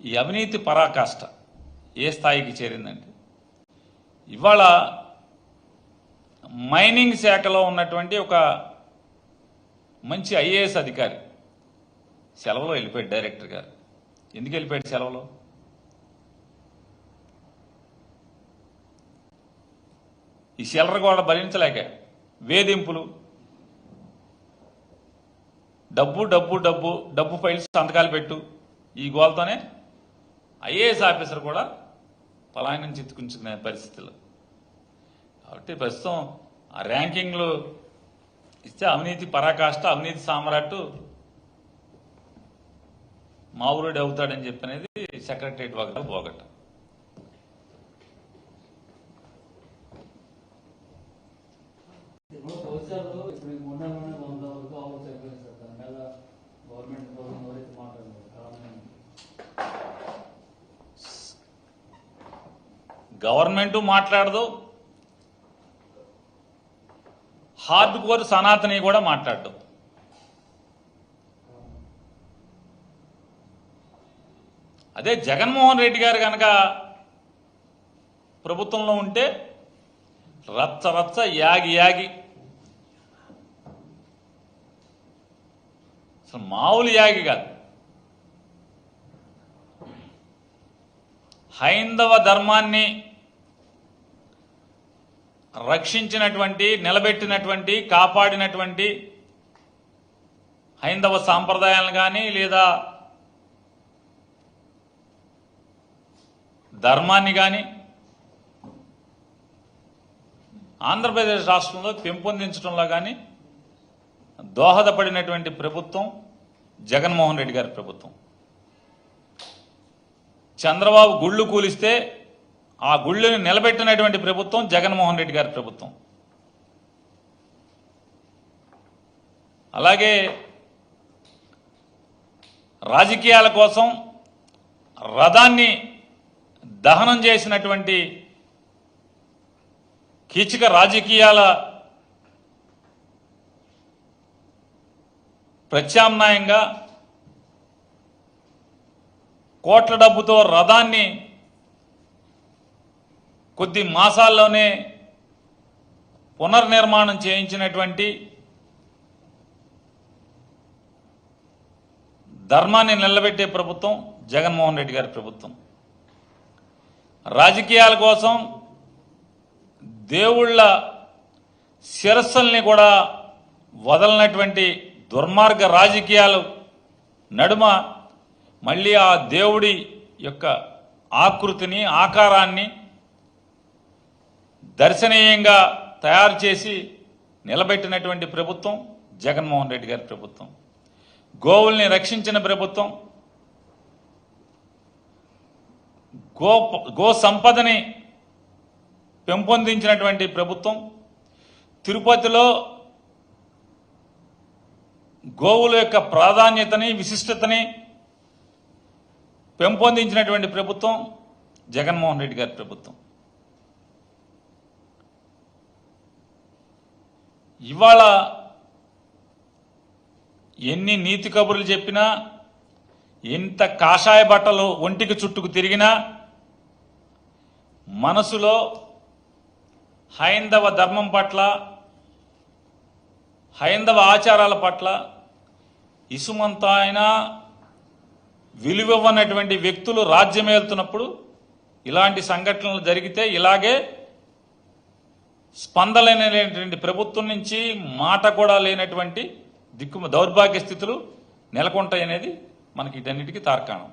ఈ అవినీతి పరాకాష్ట ఏ స్థాయికి చేరిందంటే ఇవాళ మైనింగ్ శాఖలో ఉన్నటువంటి ఒక మంచి ఐఏఎస్ అధికారి సెలవులో వెళ్ళిపోయాడు. డైరెక్టర్ గారు ఎందుకు వెళ్ళిపోయాడు సెలవులో? ఈ సెలర్ కూడా భరించలేక వేధింపులు, డబ్బు డబ్బు డబ్బు డబ్బు ఫైల్స్ సంతకాలు పెట్టు, ఈ గోల్తోనే ఐఏఎస్ ఆఫీసర్ కూడా పలాయనం చిత్తుకుంచుకునే పరిస్థితులు. కాబట్టి ప్రస్తుతం ఆ ర్యాంకింగ్లు ఇస్తే అవినీతి పరాకాష్ట, అవినీతి సామ్రాట్టు మావురుడు అవుతాడని చెప్పనేది సెక్రటరియట్ వర్గాలు పోగొట్ట. గవర్నమెంట్ మాట్లాడదు, హార్డ్ కోర్ సనాతని కూడా మాట్లాడదు. అదే జగన్మోహన్ రెడ్డి గారు కనుక ప్రభుత్వంలో ఉంటే రచ్చ రచ్చ యాగి యాగి, అసలు మామూలు యాగి కాదు. హైందవ ధర్మాన్ని రక్షించినటువంటి, నిలబెట్టినటువంటి, కాపాడినటువంటి హైందవ సాంప్రదాయాలను కానీ లేదా ధర్మాన్ని కానీ ఆంధ్రప్రదేశ్ రాష్ట్రంలో పెంపొందించడంలో కానీ దోహదపడినటువంటి ప్రభుత్వం జగన్మోహన్ రెడ్డి గారి ప్రభుత్వం. చంద్రబాబు గుళ్ళు కూలిస్తే ఆ గుళ్ళని నిలబెట్టినటువంటి ప్రభుత్వం జగన్మోహన్ రెడ్డి గారి ప్రభుత్వం. అలాగే రాజకీయాల కోసం రథాన్ని దహనం చేసినటువంటి కీచక రాజకీయాల ప్రత్యామ్నాయంగా కోట్ల డబ్బుతో రథాన్ని కొద్ది మాసాల్లోనే పునర్నిర్మాణం చేయించినటువంటి, ధర్మాన్ని నిలబెట్టే ప్రభుత్వం జగన్మోహన్ రెడ్డి గారి ప్రభుత్వం. రాజకీయాల కోసం దేవుళ్ళ శిరస్సుల్ని కూడా వదలనటువంటి దుర్మార్గ రాజకీయాలు నడుమ మళ్ళీ ఆ దేవుడి యొక్క ఆకృతిని, ఆకారాన్ని దర్శనీయంగా తయారు చేసి నిలబెట్టినటువంటి ప్రభుత్వం జగన్మోహన్ రెడ్డి గారి ప్రభుత్వం. గోవుల్ని రక్షించిన ప్రభుత్వం, గో సంపదని పెంపొందించినటువంటి ప్రభుత్వం, తిరుపతిలో గోవుల యొక్క ప్రాధాన్యతని, విశిష్టతని పెంపొందించినటువంటి ప్రభుత్వం జగన్మోహన్ రెడ్డి గారి ప్రభుత్వం. ఇవాళ ఎన్ని నీతి కబుర్లు చెప్పినా, ఎంత కాషాయ బట్టలు ఒంటికి చుట్టుకు తిరిగినా మనసులో హైందవ ధర్మం పట్ల, హైందవ ఆచారాల పట్ల ఇసుమంత అయినా విలువివ్వనటువంటి వ్యక్తులు రాజ్యమేలుతున్నప్పుడు ఇలాంటి సంఘటనలు జరిగితే ఇలాగే స్పందన లేనటువంటి ప్రభుత్వం నుంచి మాట కూడా లేనటువంటి దౌర్భాగ్య స్థితులు నెలకొంటాయనేది మనకి ఇటన్నిటికీ తార్కాణం.